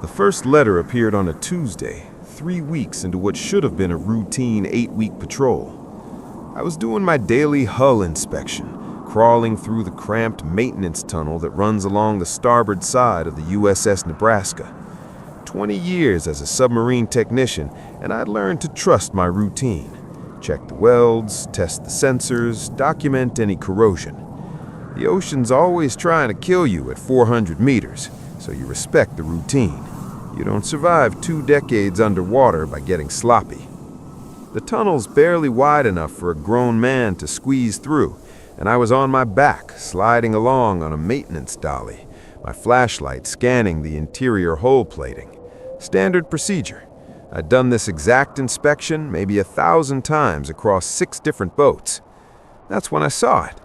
The first letter appeared on a Tuesday, 3 weeks into what should have been a routine 8-week patrol. I was doing my daily hull inspection, crawling through the cramped maintenance tunnel that runs along the starboard side of the USS Nebraska. 20 years as a submarine technician, and I'd learned to trust my routine. Check the welds, test the sensors, document any corrosion. The ocean's always trying to kill you at 400 meters, so you respect the routine. You don't survive 2 decades underwater by getting sloppy. The tunnel's barely wide enough for a grown man to squeeze through, and I was on my back, sliding along on a maintenance dolly, my flashlight scanning the interior hull plating. Standard procedure. I'd done this exact inspection maybe 1,000 times across 6 different boats. That's when I saw it.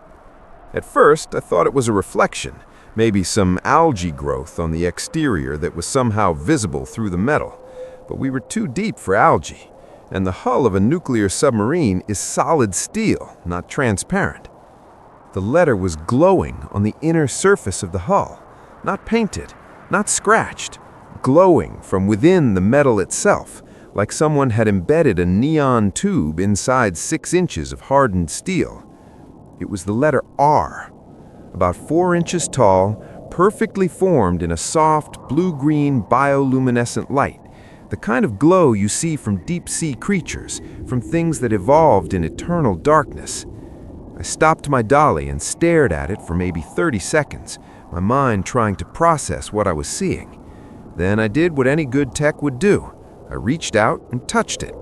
At first, I thought it was a reflection, maybe some algae growth on the exterior that was somehow visible through the metal. But we were too deep for algae, and the hull of a nuclear submarine is solid steel, not transparent. The letter was glowing on the inner surface of the hull, not painted, not scratched, glowing from within the metal itself, like someone had embedded a neon tube inside 6 inches of hardened steel. It was the letter R, about 4 inches tall, perfectly formed in a soft blue-green bioluminescent light, the kind of glow you see from deep-sea creatures, from things that evolved in eternal darkness. I stopped my dolly and stared at it for maybe 30 seconds, my mind trying to process what I was seeing. Then I did what any good tech would do. I reached out and touched it.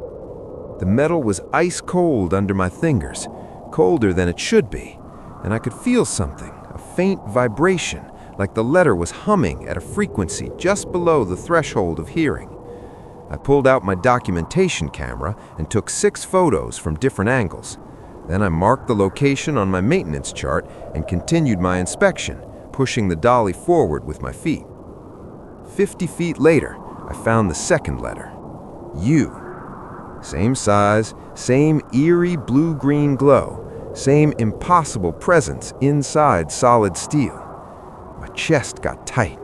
The metal was ice cold under my fingers, colder than it should be, and I could feel something, a faint vibration, like the letter was humming at a frequency just below the threshold of hearing. I pulled out my documentation camera and took 6 photos from different angles. Then I marked the location on my maintenance chart and continued my inspection, pushing the dolly forward with my feet. 50 feet later, I found the second letter, U. Same size, same eerie blue-green glow, same impossible presence inside solid steel. My chest got tight.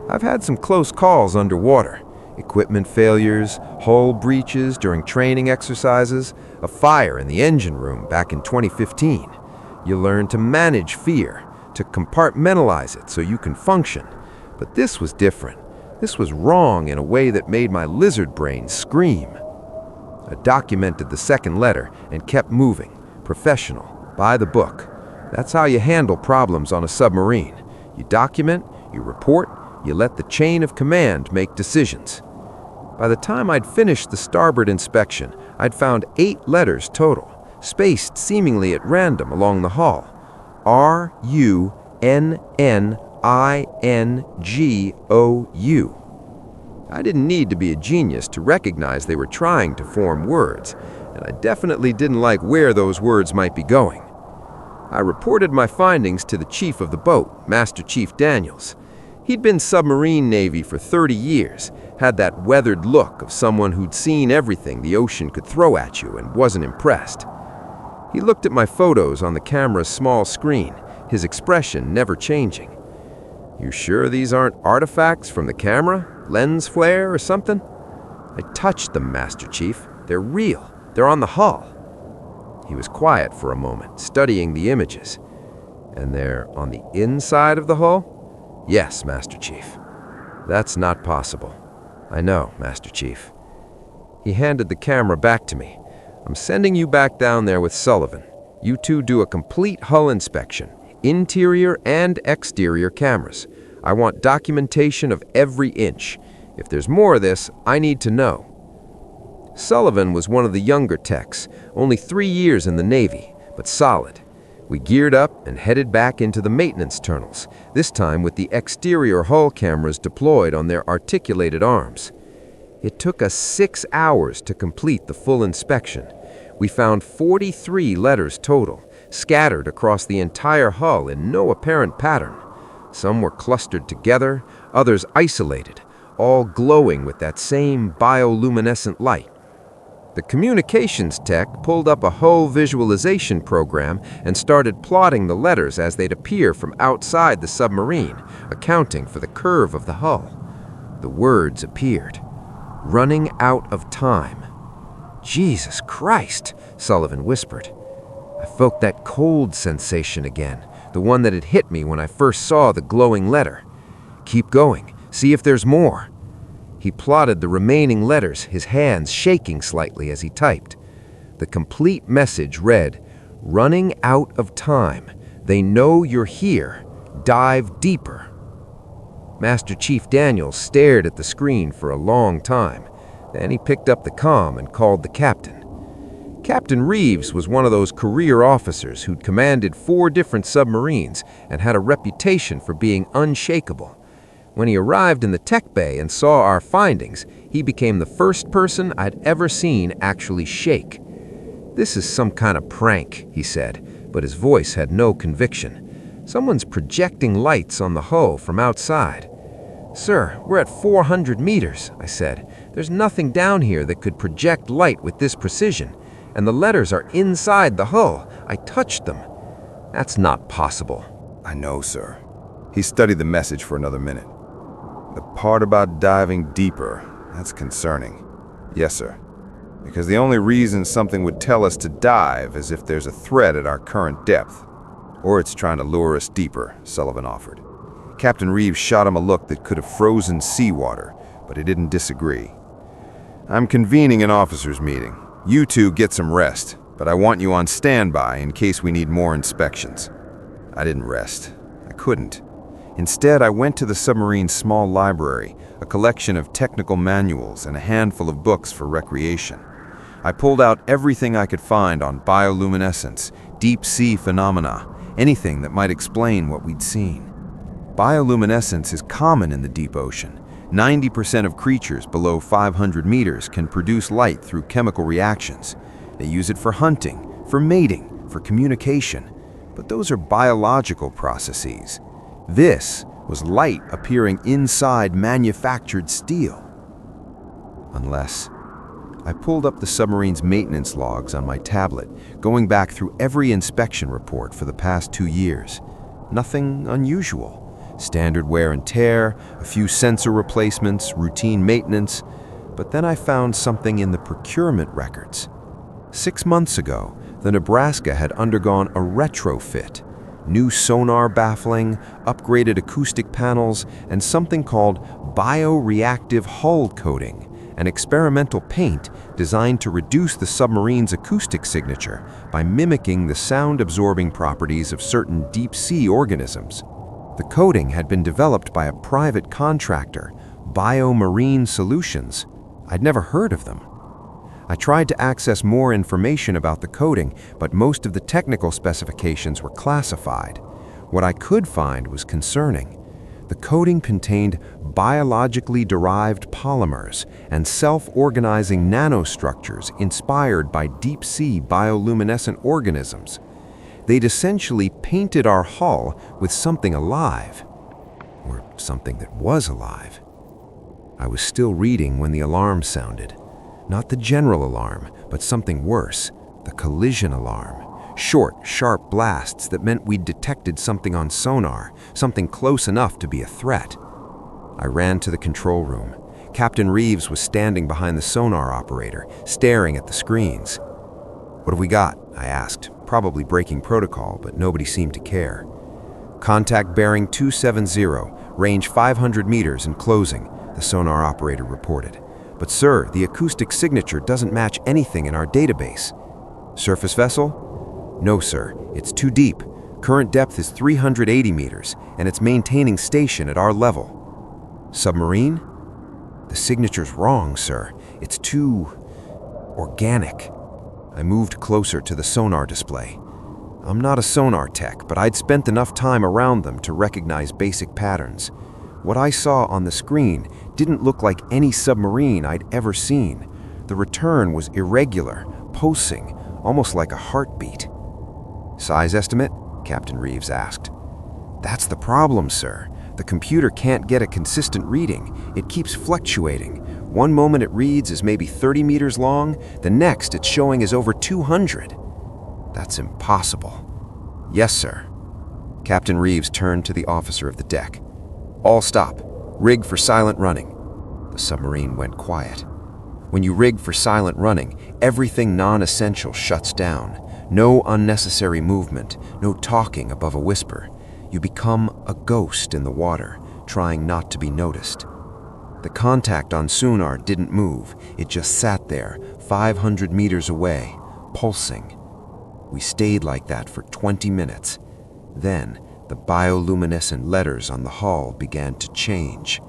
I've had some close calls underwater. Equipment failures, hull breaches during training exercises, a fire in the engine room back in 2015. You learn to manage fear, to compartmentalize it so you can function. But this was different. This was wrong in a way that made my lizard brain scream. I documented the second letter and kept moving, professional, by the book. That's how you handle problems on a submarine. You document, you report, you let the chain of command make decisions. By the time I'd finished the starboard inspection, I'd found 8 letters total, spaced seemingly at random along the hull. R-U-N-N-I-N-G-O-U. I didn't need to be a genius to recognize they were trying to form words, and I definitely didn't like where those words might be going. I reported my findings to the chief of the boat, Master Chief Daniels. He'd been submarine Navy for 30 years, had that weathered look of someone who'd seen everything the ocean could throw at you and wasn't impressed. He looked at my photos on the camera's small screen, his expression never changing. "You sure these aren't artifacts from the camera? Lens flare or something?" I touched them, Master Chief. "They're real. They're on the hull." He was quiet for a moment, studying the images. "And they're on the inside of the hull?" "Yes, Master Chief." "That's not possible." "I know, Master Chief." He handed the camera back to me. "I'm sending you back down there with Sullivan. You two do a complete hull inspection, interior and exterior cameras. I want documentation of every inch. If there's more of this, I need to know." Sullivan was one of the younger techs, only 3 years in the Navy, but solid. We geared up and headed back into the maintenance tunnels, this time with the exterior hull cameras deployed on their articulated arms. It took us 6 hours to complete the full inspection. We found 43 letters total, scattered across the entire hull in no apparent pattern. Some were clustered together, others isolated, all glowing with that same bioluminescent light. The communications tech pulled up a hull visualization program and started plotting the letters as they'd appear from outside the submarine, accounting for the curve of the hull. The words appeared. Running out of time. Jesus Christ, Sullivan whispered. I felt that cold sensation again, the one that had hit me when I first saw the glowing letter. Keep going, see if there's more. He plotted the remaining letters, his hands shaking slightly as he typed. The complete message read, "Running out of time. They know you're here. Dive deeper." Master Chief Daniels stared at the screen for a long time. Then he picked up the comm and called the captain. Captain Reeves was one of those career officers who'd commanded 4 different submarines and had a reputation for being unshakable. When he arrived in the tech bay and saw our findings, he became the first person I'd ever seen actually shake. "This is some kind of prank," he said, but his voice had no conviction. "Someone's projecting lights on the hull from outside." "Sir, we're at 400 meters," I said. "There's nothing down here that could project light with this precision, and the letters are inside the hull. I touched them." "That's not possible." I know, sir. He studied the message for another minute. The part about diving deeper, that's concerning. Yes, sir. Because the only reason something would tell us to dive is if there's a threat at our current depth. Or it's trying to lure us deeper, Sullivan offered. Captain Reeves shot him a look that could have frozen seawater, but he didn't disagree. "I'm convening an officers' meeting. You two get some rest, but I want you on standby in case we need more inspections." I didn't rest. I couldn't. Instead, I went to the submarine's small library, a collection of technical manuals and a handful of books for recreation. I pulled out everything I could find on bioluminescence, deep-sea phenomena, anything that might explain what we'd seen. Bioluminescence is common in the deep ocean. 90% of creatures below 500 meters can produce light through chemical reactions. They use it for hunting, for mating, for communication. But those are biological processes. This was light appearing inside manufactured steel. Unless I pulled up the submarine's maintenance logs on my tablet, going back through every inspection report for the past 2 years. Nothing unusual. Standard wear and tear, a few sensor replacements, routine maintenance. But then I found something in the procurement records. 6 months ago, the Nebraska had undergone a retrofit. New sonar baffling, upgraded acoustic panels, and something called bioreactive hull coating, an experimental paint designed to reduce the submarine's acoustic signature by mimicking the sound-absorbing properties of certain deep-sea organisms. The coating had been developed by a private contractor, Biomarine Solutions. I'd never heard of them. I tried to access more information about the coating, but most of the technical specifications were classified. What I could find was concerning. The coating contained biologically derived polymers and self-organizing nanostructures inspired by deep-sea bioluminescent organisms. They'd essentially painted our hull with something alive, or something that was alive. I was still reading when the alarm sounded. Not the general alarm, but something worse, the collision alarm. Short, sharp blasts that meant we'd detected something on sonar, something close enough to be a threat. I ran to the control room. Captain Reeves was standing behind the sonar operator, staring at the screens. "What have we got?" I asked, probably breaking protocol, but nobody seemed to care. "Contact bearing 270, range 500 meters and closing," the sonar operator reported. "But sir, the acoustic signature doesn't match anything in our database." "Surface vessel?" "No, sir. It's too deep. Current depth is 380 meters, and it's maintaining station at our level." "Submarine?" "The signature's wrong, sir. It's too organic." I moved closer to the sonar display. I'm not a sonar tech, but I'd spent enough time around them to recognize basic patterns. What I saw on the screen didn't look like any submarine I'd ever seen. The return was irregular, pulsing, almost like a heartbeat. "Size estimate?" Captain Reeves asked. "That's the problem, sir. The computer can't get a consistent reading. It keeps fluctuating. One moment it reads as maybe 30 meters long, the next it's showing as over 200. "That's impossible." "Yes, sir." Captain Reeves turned to the officer of the deck. "All stop. Rig for silent running." The submarine went quiet. When you rig for silent running, everything non-essential shuts down. No unnecessary movement, no talking above a whisper. You become a ghost in the water, trying not to be noticed. The contact on sonar didn't move. It just sat there, 500 meters away, pulsing. We stayed like that for 20 minutes. Then, the bioluminescent letters on the hull began to change.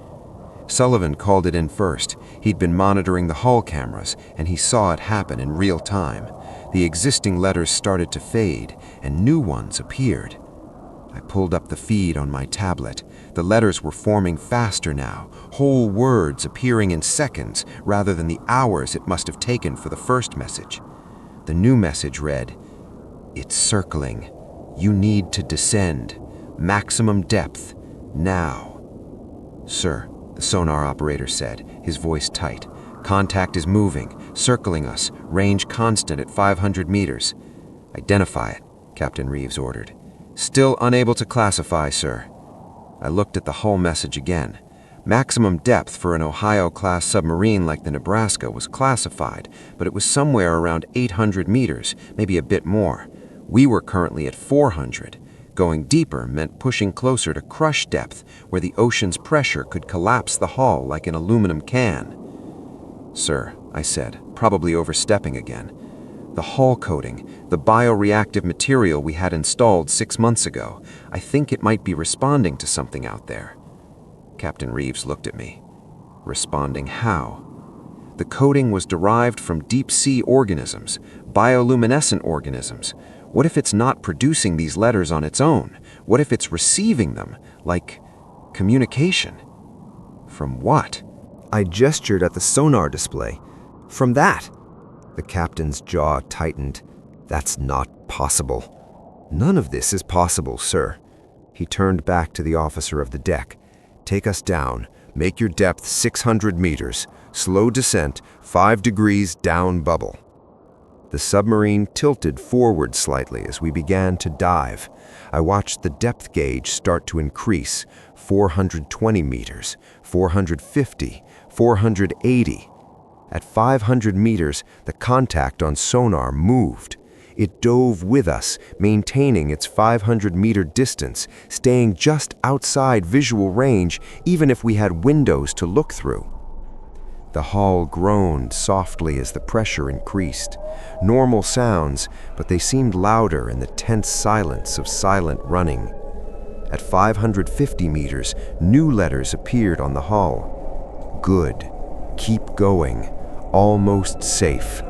Sullivan called it in first. He'd been monitoring the hull cameras, and he saw it happen in real time. The existing letters started to fade, and new ones appeared. I pulled up the feed on my tablet. The letters were forming faster now, whole words appearing in seconds rather than the hours it must have taken for the first message. The new message read, "It's circling. You need to descend. Maximum depth. Now." "Sir," the sonar operator said, his voice tight. "Contact is moving, circling us, range constant at 500 meters. "Identify it," Captain Reeves ordered. "Still unable to classify, sir." I looked at the hull message again. Maximum depth for an Ohio-class submarine like the Nebraska was classified, but it was somewhere around 800 meters, maybe a bit more. We were currently at 400. Going deeper meant pushing closer to crush depth, where the ocean's pressure could collapse the hull like an aluminum can. "Sir," I said, probably overstepping again. "The hull coating, the bioreactive material we had installed 6 months ago, I think it might be responding to something out there." Captain Reeves looked at me. "Responding how?" "The coating was derived from deep-sea organisms, bioluminescent organisms. What if it's not producing these letters on its own? What if it's receiving them, like communication?" "From what?" I gestured at the sonar display. "From that." The captain's jaw tightened. "That's not possible." "None of this is possible, sir." He turned back to the officer of the deck. "Take us down. Make your depth 600 meters. Slow descent, 5 degrees down bubble." The submarine tilted forward slightly as we began to dive. I watched the depth gauge start to increase. 420 meters, 450, 480. At 500 meters, the contact on sonar moved. It dove with us, maintaining its 500-meter distance, staying just outside visual range even if we had windows to look through. The hull groaned softly as the pressure increased. Normal sounds, but they seemed louder in the tense silence of silent running. At 550 meters, new letters appeared on the hull. "Good. Keep going. Almost safe.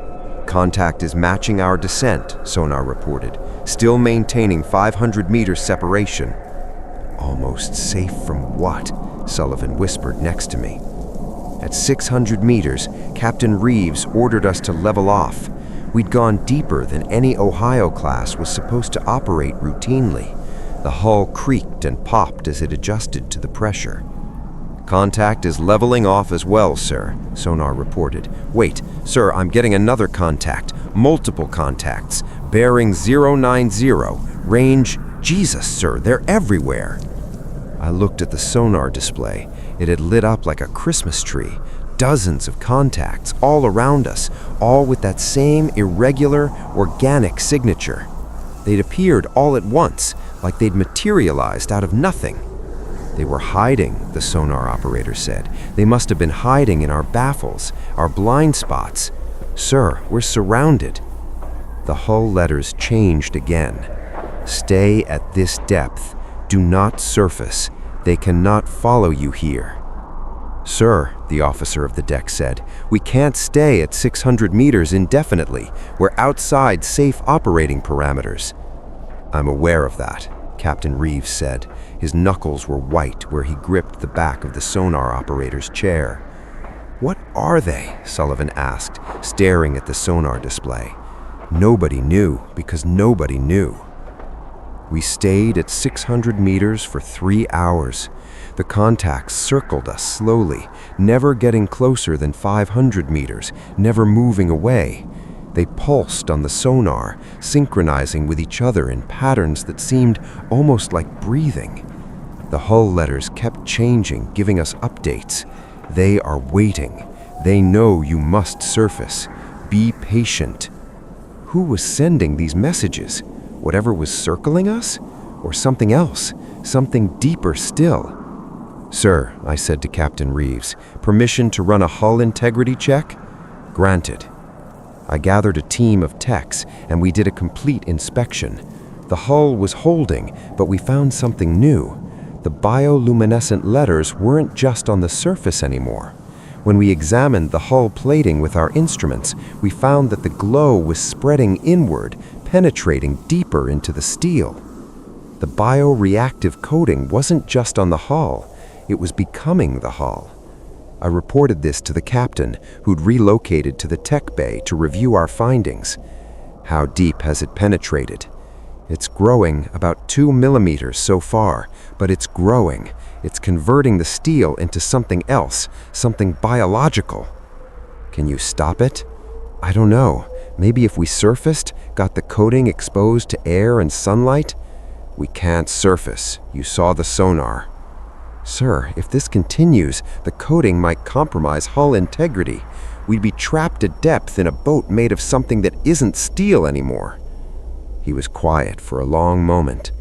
Contact is matching our descent," sonar reported, "still maintaining 500 meters separation." "Almost safe from what?" Sullivan whispered next to me. At 600 meters, Captain Reeves ordered us to level off. We'd gone deeper than any Ohio class was supposed to operate routinely. The hull creaked and popped as it adjusted to the pressure. "Contact is leveling off as well, sir," sonar reported. "Wait, sir, I'm getting another contact. Multiple contacts. Bearing 090. Range, Jesus, sir, they're everywhere." I looked at the sonar display. It had lit up like a Christmas tree. Dozens of contacts all around us, all with that same irregular, organic signature. They'd appeared all at once, like they'd materialized out of nothing. "They were hiding," the sonar operator said. "They must have been hiding in our baffles, our blind spots. Sir, we're surrounded." The hull letters changed again. "Stay at this depth. Do not surface. They cannot follow you here." "Sir," the officer of the deck said, "we can't stay at 600 meters indefinitely. We're outside safe operating parameters." "I'm aware of that," Captain Reeves said. His knuckles were white where he gripped the back of the sonar operator's chair. "What are they?" Sullivan asked, staring at the sonar display. Nobody knew because nobody knew. We stayed at 600 meters for 3 hours. The contacts circled us slowly, never getting closer than 500 meters, never moving away. They pulsed on the sonar, synchronizing with each other in patterns that seemed almost like breathing. The hull letters kept changing, giving us updates. They are waiting. They know you must surface. Be patient. Who was sending these messages? Whatever was circling us? Or something else? Something deeper still? "Sir," I said to Captain Reeves, "permission to run a hull integrity check?" "Granted." I gathered a team of techs, and we did a complete inspection. The hull was holding, but we found something new. The bioluminescent letters weren't just on the surface anymore. When we examined the hull plating with our instruments, we found that the glow was spreading inward, penetrating deeper into the steel. The bioreactive coating wasn't just on the hull, it was becoming the hull. I reported this to the captain, who'd relocated to the tech bay to review our findings. "How deep has it penetrated?" "It's growing about 2 millimeters so far, but it's growing. It's converting the steel into something else, something biological." "Can you stop it?" "I don't know. Maybe if we surfaced, got the coating exposed to air and sunlight?" "We can't surface. You saw the sonar." "Sir, if this continues, the coating might compromise hull integrity. We'd be trapped at depth in a boat made of something that isn't steel anymore." He was quiet for a long moment.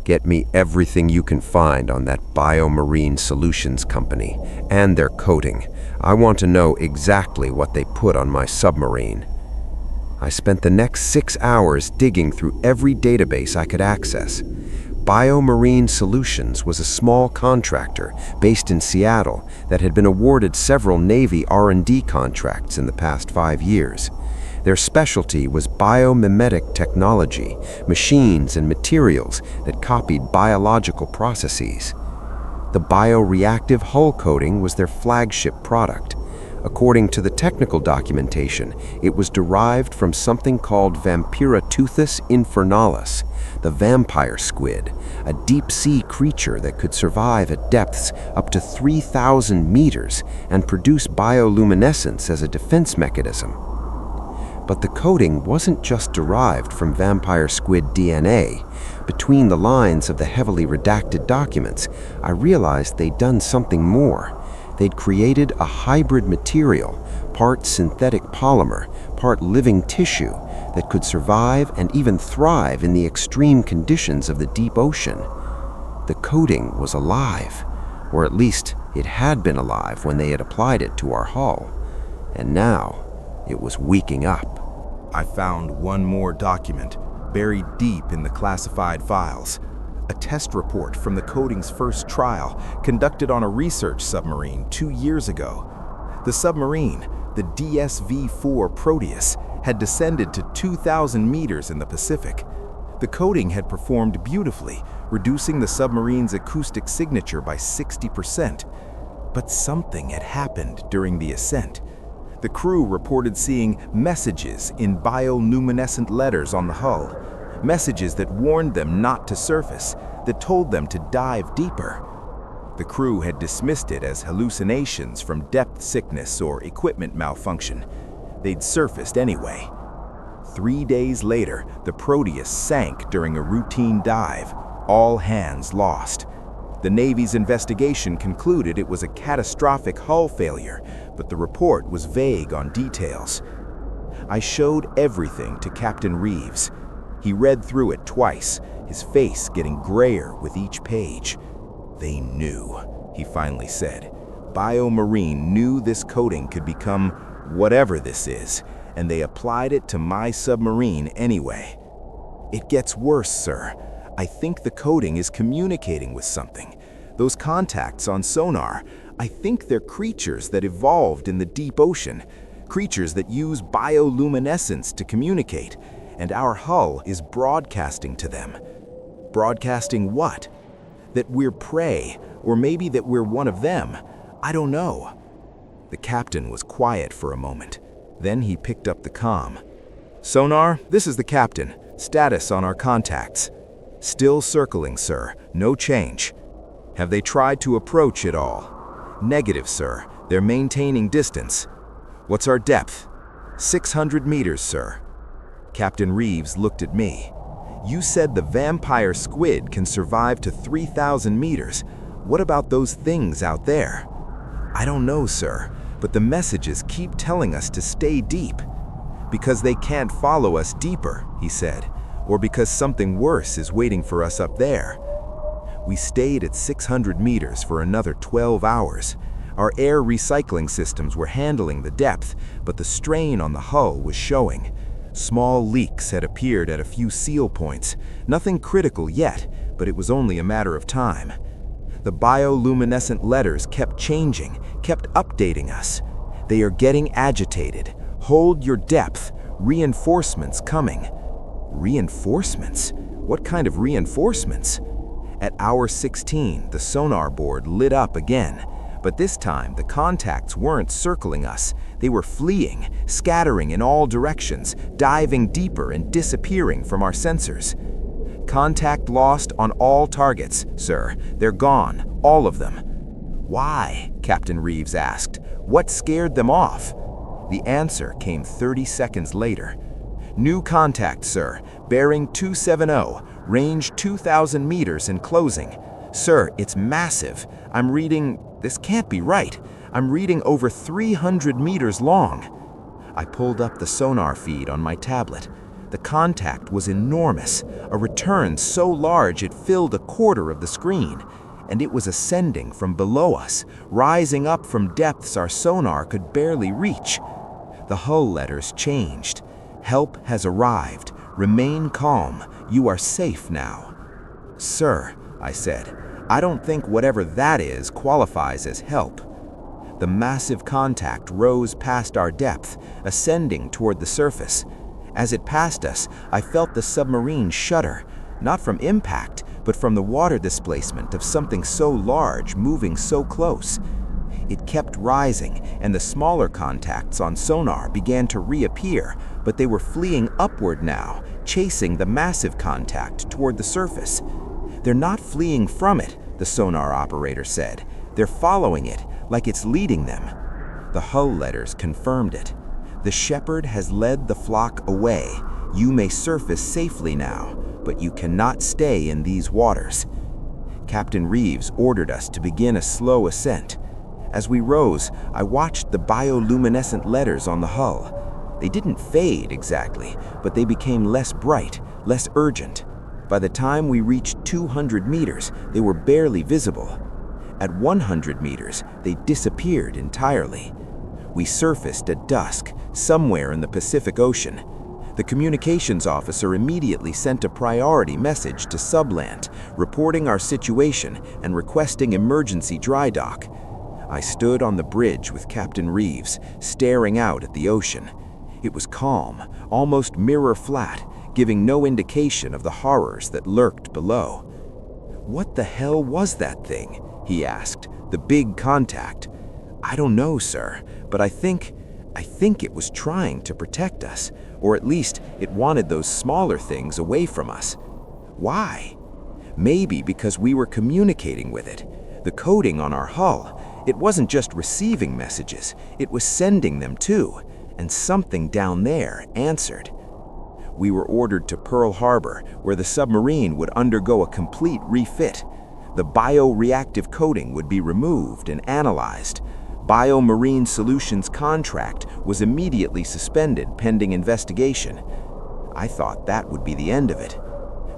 "Get me everything you can find on that Biomarine Solutions company and their coating. I want to know exactly what they put on my submarine." I spent the next 6 hours digging through every database I could access. Biomarine Solutions was a small contractor based in Seattle that had been awarded several Navy R&D contracts in the past 5 years. Their specialty was biomimetic technology, machines and materials that copied biological processes. The bioreactive hull coating was their flagship product. According to the technical documentation, it was derived from something called Vampiroteuthis infernalis, the vampire squid, a deep-sea creature that could survive at depths up to 3,000 meters and produce bioluminescence as a defense mechanism. But the coating wasn't just derived from vampire squid DNA. Between the lines of the heavily redacted documents, I realized they'd done something more. They'd created a hybrid material, part synthetic polymer, part living tissue, that could survive and even thrive in the extreme conditions of the deep ocean. The coating was alive, or at least it had been alive when they had applied it to our hull. And now, it was weakening up. I found one more document, buried deep in the classified files. A test report from the coating's first trial, conducted on a research submarine 2 years ago. The submarine, the DSV-4 Proteus, had descended to 2,000 meters in the Pacific. The coating had performed beautifully, reducing the submarine's acoustic signature by 60%. But something had happened during the ascent. The crew reported seeing messages in bioluminescent letters on the hull. Messages that warned them not to surface, that told them to dive deeper. The crew had dismissed it as hallucinations from depth sickness or equipment malfunction. They'd surfaced anyway. 3 days later, the Proteus sank during a routine dive, all hands lost. The Navy's investigation concluded it was a catastrophic hull failure, but the report was vague on details. I showed everything to Captain Reeves. He read through it twice, his face getting grayer with each page. "They knew," he finally said. "Biomarine knew this coating could become whatever this is, and they applied it to my submarine anyway. It gets worse, sir. I think the coating is communicating with something. Those contacts on sonar, I think they're creatures that evolved in the deep ocean, creatures that use bioluminescence to communicate, and our hull is broadcasting to them." Broadcasting what? That we're prey, or maybe that we're one of them. I don't know. The captain was quiet for a moment. Then he picked up the comm. "Sonar, this is the captain. Status on our contacts." "Still circling, sir. No change." "Have they tried to approach at all?" "Negative, sir. They're maintaining distance." "What's our depth?" 600 meters, sir." Captain Reeves looked at me. "You said the vampire squid can survive to 3,000 meters. What about those things out there?" I don't know, sir, but the messages keep telling us to stay deep. Because they can't follow us deeper, he said, or because something worse is waiting for us up there. We stayed at 600 meters for another 12 hours. Our air recycling systems were handling the depth, but the strain on the hull was showing. Small leaks had appeared at a few seal points. Nothing critical yet, but it was only a matter of time. The bioluminescent letters kept changing, kept updating us. They are getting agitated. Hold your depth. Reinforcements coming. Reinforcements? What kind of reinforcements? At hour 16, the sonar board lit up again. But this time, the contacts weren't circling us. They were fleeing, scattering in all directions, diving deeper and disappearing from our sensors. Contact lost on all targets, sir. They're gone, all of them. Why? Captain Reeves asked. What scared them off? The answer came 30 seconds later. New contact, sir. Bearing 270, range 2,000 meters and closing. Sir, it's massive. I'm reading... This can't be right. I'm reading over 300 meters long. I pulled up the sonar feed on my tablet. The contact was enormous, a return so large it filled a quarter of the screen. And it was ascending from below us, rising up from depths our sonar could barely reach. The hull letters changed. Help has arrived. Remain calm. You are safe now. Sir, I said, I don't think whatever that is qualifies as help. The massive contact rose past our depth, ascending toward the surface. As it passed us, I felt the submarine shudder, not from impact, but from the water displacement of something so large moving so close. It kept rising, and the smaller contacts on sonar began to reappear, but they were fleeing upward now, chasing the massive contact toward the surface. They're not fleeing from it, the sonar operator said. They're following it, like it's leading them. The hull letters confirmed it. The shepherd has led the flock away. You may surface safely now, but you cannot stay in these waters. Captain Reeves ordered us to begin a slow ascent. As we rose, I watched the bioluminescent letters on the hull. They didn't fade exactly, but they became less bright, less urgent. By the time we reached 200 meters, they were barely visible. At 100 meters, they disappeared entirely. We surfaced at dusk, somewhere in the Pacific Ocean. The communications officer immediately sent a priority message to Subland, reporting our situation and requesting emergency dry dock. I stood on the bridge with Captain Reeves, staring out at the ocean. It was calm, almost mirror flat, giving no indication of the horrors that lurked below. What the hell was that thing? He asked. The big contact. I don't know, sir, but I think it was trying to protect us, or at least it wanted those smaller things away from us. Why? Maybe because we were communicating with it. The coding on our hull, it wasn't just receiving messages, it was sending them too, and something down there answered. We were ordered to Pearl Harbor, where the submarine would undergo a complete refit. The bioreactive coating would be removed and analyzed. Biomarine Solutions' contract was immediately suspended pending investigation. I thought that would be the end of it.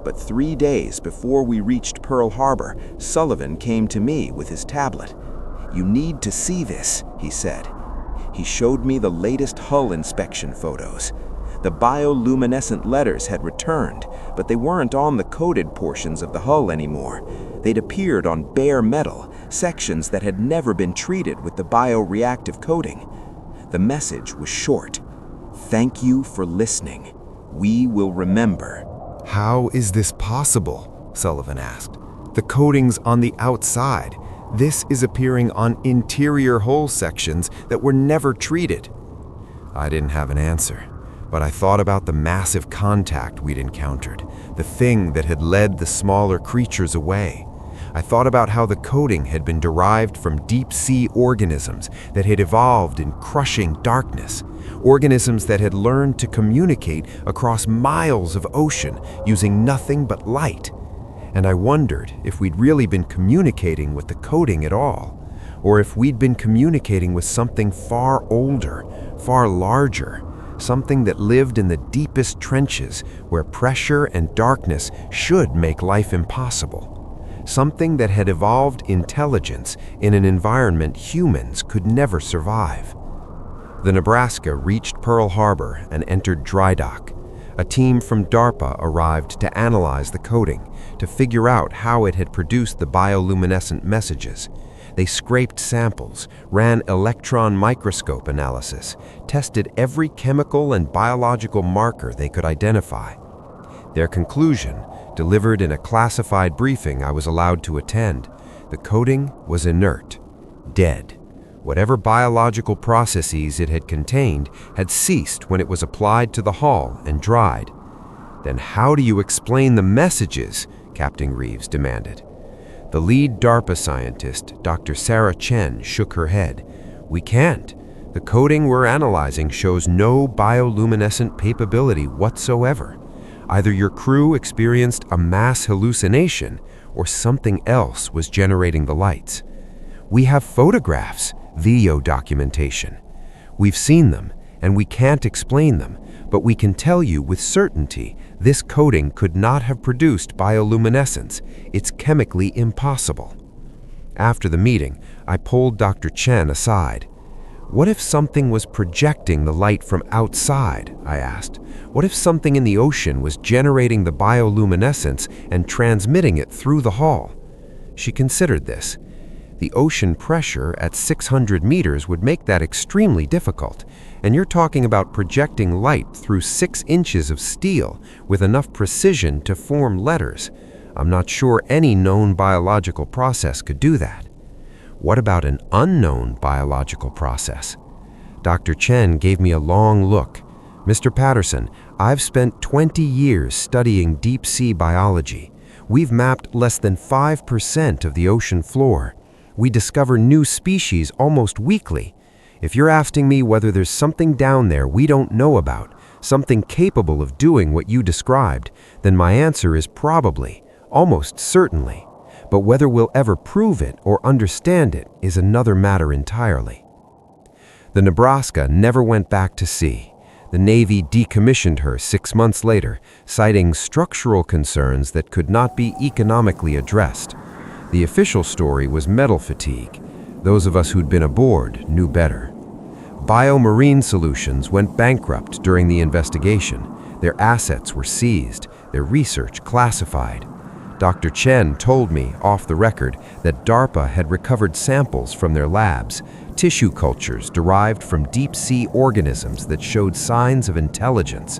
But 3 days before we reached Pearl Harbor, Sullivan came to me with his tablet. "You need to see this," he said. He showed me the latest hull inspection photos. The bioluminescent letters had returned, but they weren't on the coated portions of the hull anymore. They'd appeared on bare metal, sections that had never been treated with the bioreactive coating. The message was short. "Thank you for listening. We will remember." How is this possible? Sullivan asked. The coating's on the outside. This is appearing on interior hull sections that were never treated. I didn't have an answer, but I thought about the massive contact we'd encountered, the thing that had led the smaller creatures away. I thought about how the coating had been derived from deep-sea organisms that had evolved in crushing darkness, organisms that had learned to communicate across miles of ocean using nothing but light. And I wondered if we'd really been communicating with the coating at all, or if we'd been communicating with something far older, far larger, something that lived in the deepest trenches where pressure and darkness should make life impossible. Something that had evolved intelligence in an environment humans could never survive. The Nebraska reached Pearl Harbor and entered dry dock. A team from DARPA arrived to analyze the coding, to figure out how it had produced the bioluminescent messages. They scraped samples, ran electron microscope analysis, tested every chemical and biological marker they could identify. Their conclusion, delivered in a classified briefing I was allowed to attend, the coding was inert, dead. Whatever biological processes it had contained had ceased when it was applied to the hull and dried. Then how do you explain the messages? Captain Reeves demanded. The lead DARPA scientist, Dr. Sarah Chen, shook her head. We can't. The coding we're analyzing shows no bioluminescent capability whatsoever. Either your crew experienced a mass hallucination or something else was generating the lights. We have photographs, video documentation. We've seen them, and we can't explain them, but we can tell you with certainty this coding could not have produced bioluminescence. It's chemically impossible. After the meeting, I pulled Dr. Chen aside. What if something was projecting the light from outside? I asked. What if something in the ocean was generating the bioluminescence and transmitting it through the hull? She considered this. The ocean pressure at 600 meters would make that extremely difficult, and you're talking about projecting light through 6 inches of steel with enough precision to form letters. I'm not sure any known biological process could do that. What about an unknown biological process? Dr. Chen gave me a long look. Mr. Patterson, I've spent 20 years studying deep-sea biology. We've mapped less than 5% of the ocean floor. We discover new species almost weekly. If you're asking me whether there's something down there we don't know about, something capable of doing what you described, then my answer is probably, almost certainly. But whether we'll ever prove it or understand it is another matter entirely. The Nebraska never went back to sea. The Navy decommissioned her 6 months later, citing structural concerns that could not be economically addressed. The official story was metal fatigue. Those of us who'd been aboard knew better. Biomarine Solutions went bankrupt during the investigation. Their assets were seized, their research classified. Dr. Chen told me, off the record, that DARPA had recovered samples from their labs, tissue cultures derived from deep-sea organisms that showed signs of intelligence,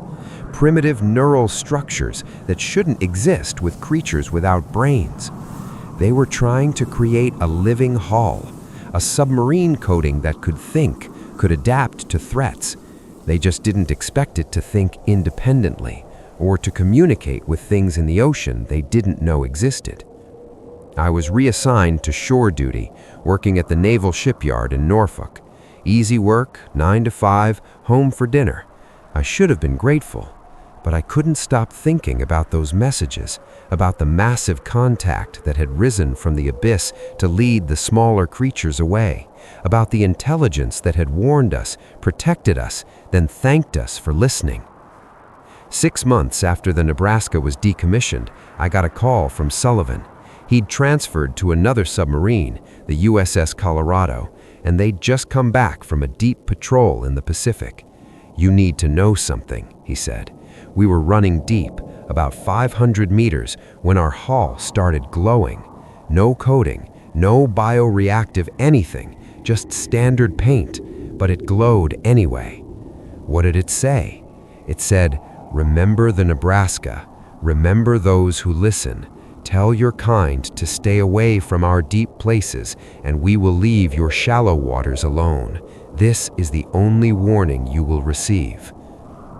primitive neural structures that shouldn't exist with creatures without brains. They were trying to create a living hull, a submarine coating that could think, could adapt to threats. They just didn't expect it to think independently or to communicate with things in the ocean they didn't know existed. I was reassigned to shore duty, working at the Naval Shipyard in Norfolk. Easy work, 9 to 5, home for dinner. I should have been grateful, but I couldn't stop thinking about those messages, about the massive contact that had risen from the abyss to lead the smaller creatures away, about the intelligence that had warned us, protected us, then thanked us for listening. 6 months after the Nebraska was decommissioned, I got a call from Sullivan. He'd transferred to another submarine, the USS Colorado, and they'd just come back from a deep patrol in the Pacific. "You need to know something," he said. We were running deep, about 500 meters, when our hull started glowing. No coating, no bioreactive anything, just standard paint, but it glowed anyway. What did it say? It said, "Remember the Nebraska. Remember those who listen. Tell your kind to stay away from our deep places, and we will leave your shallow waters alone. This is the only warning you will receive."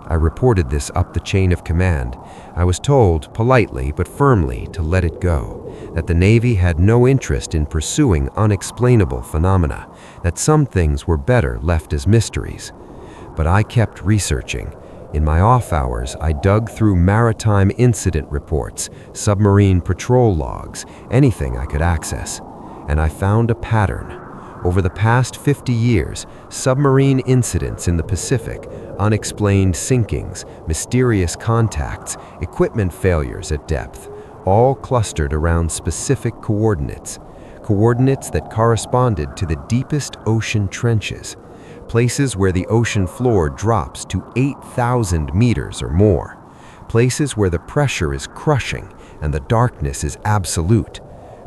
I reported this up the chain of command. I was told, politely but firmly, to let it go, that the Navy had no interest in pursuing unexplainable phenomena, that some things were better left as mysteries. But I kept researching. In my off hours, I dug through maritime incident reports, submarine patrol logs, anything I could access, and I found a pattern. Over the past 50 years, submarine incidents in the Pacific, unexplained sinkings, mysterious contacts, equipment failures at depth, all clustered around specific coordinates that corresponded to the deepest ocean trenches, places where the ocean floor drops to 8,000 meters or more, places where the pressure is crushing and the darkness is absolute,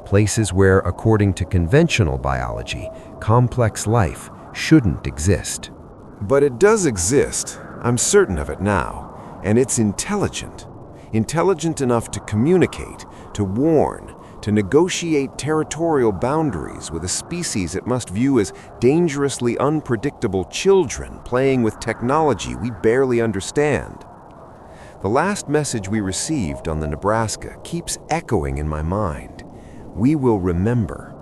places where, according to conventional biology, complex life shouldn't exist. But it does exist. I'm certain of it now. And it's intelligent. Intelligent enough to communicate, to warn, to negotiate territorial boundaries with a species it must view as dangerously unpredictable children playing with technology we barely understand. The last message we received on the Nebraska keeps echoing in my mind. We will remember.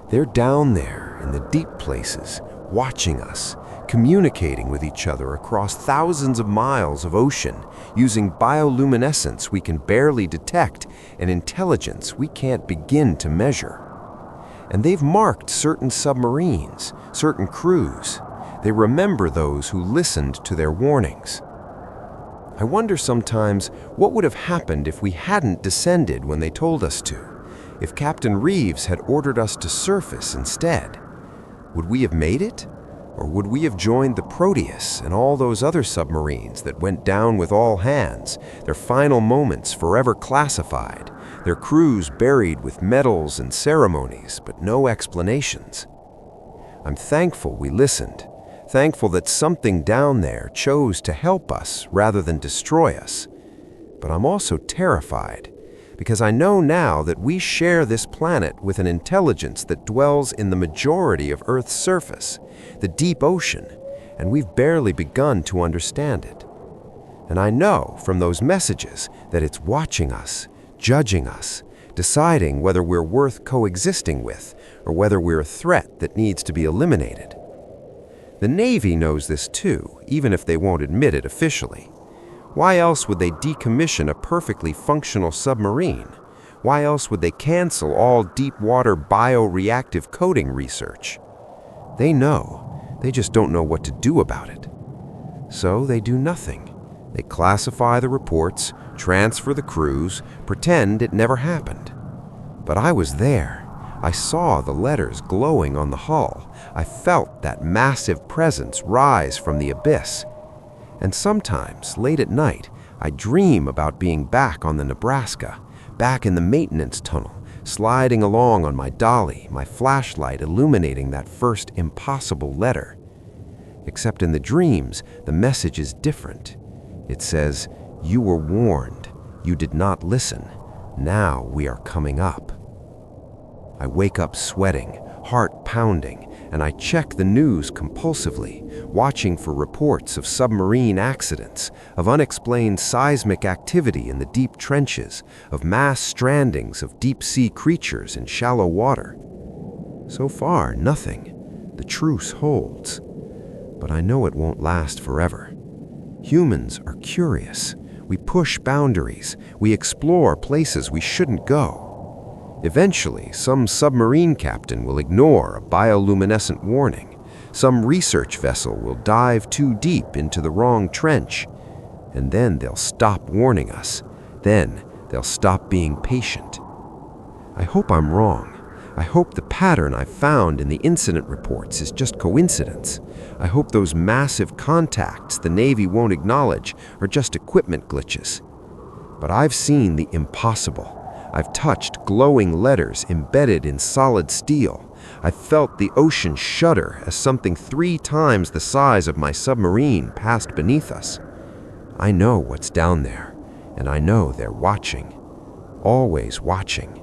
They're down there in the deep places, watching us, communicating with each other across thousands of miles of ocean, using bioluminescence we can barely detect and intelligence we can't begin to measure. And they've marked certain submarines, certain crews. They remember those who listened to their warnings. I wonder sometimes what would have happened if we hadn't descended when they told us to, if Captain Reeves had ordered us to surface instead. Would we have made it? Or would we have joined the Proteus and all those other submarines that went down with all hands, their final moments forever classified, their crews buried with medals and ceremonies, but no explanations? I'm thankful we listened, thankful that something down there chose to help us rather than destroy us. But I'm also terrified, because I know now that we share this planet with an intelligence that dwells in the majority of Earth's surface, the deep ocean, and we've barely begun to understand it. And I know from those messages that it's watching us, judging us, deciding whether we're worth coexisting with or whether we're a threat that needs to be eliminated. The Navy knows this too, even if they won't admit it officially. Why else would they decommission a perfectly functional submarine? Why else would they cancel all deep-water bioreactive coating research? They know, they just don't know what to do about it. So they do nothing. They classify the reports, transfer the crews, pretend it never happened. But I was there. I saw the letters glowing on the hull. I felt that massive presence rise from the abyss. And sometimes, late at night, I dream about being back on the Nebraska, back in the maintenance tunnel, sliding along on my dolly, my flashlight illuminating that first impossible letter. Except in the dreams, the message is different. It says, "You were warned. You did not listen. Now we are coming up." I wake up sweating, heart pounding, and I check the news compulsively, watching for reports of submarine accidents, of unexplained seismic activity in the deep trenches, of mass strandings of deep-sea creatures in shallow water. So far, nothing. The truce holds. But I know it won't last forever. Humans are curious. We push boundaries. We explore places we shouldn't go. Eventually, some submarine captain will ignore a bioluminescent warning. Some research vessel will dive too deep into the wrong trench. And then they'll stop warning us. Then they'll stop being patient. I hope I'm wrong. I hope the pattern I found in the incident reports is just coincidence. I hope those massive contacts the Navy won't acknowledge are just equipment glitches. But I've seen the impossible. I've touched glowing letters embedded in solid steel. I've felt the ocean shudder as something 3 times the size of my submarine passed beneath us. I know what's down there, and I know they're watching. Always watching,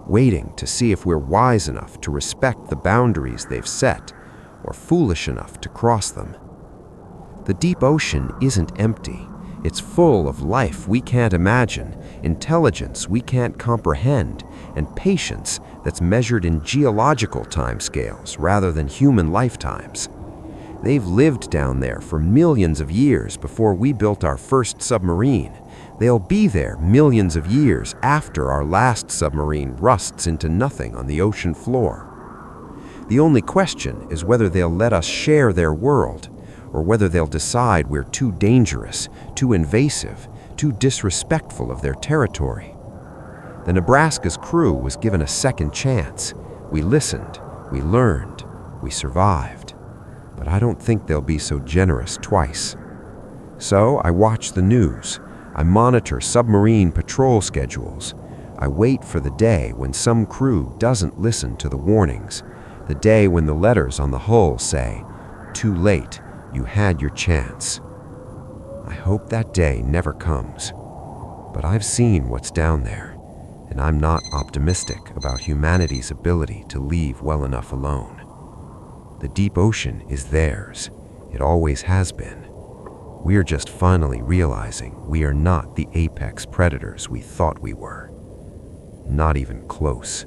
waiting to see if we're wise enough to respect the boundaries they've set, or foolish enough to cross them. The deep ocean isn't empty. It's full of life we can't imagine, intelligence we can't comprehend, and patience that's measured in geological timescales rather than human lifetimes. They've lived down there for millions of years before we built our first submarine. They'll be there millions of years after our last submarine rusts into nothing on the ocean floor. The only question is whether they'll let us share their world, or whether they'll decide we're too dangerous, too invasive, too disrespectful of their territory. The Nebraska's crew was given a second chance. We listened, we learned, we survived. But I don't think they'll be so generous twice. So I watch the news. I monitor submarine patrol schedules. I wait for the day when some crew doesn't listen to the warnings, the day when the letters on the hull say, "Too late, you had your chance." I hope that day never comes. But I've seen what's down there, and I'm not optimistic about humanity's ability to leave well enough alone. The deep ocean is theirs. It always has been. We're just finally realizing we are not the apex predators we thought we were. Not even close.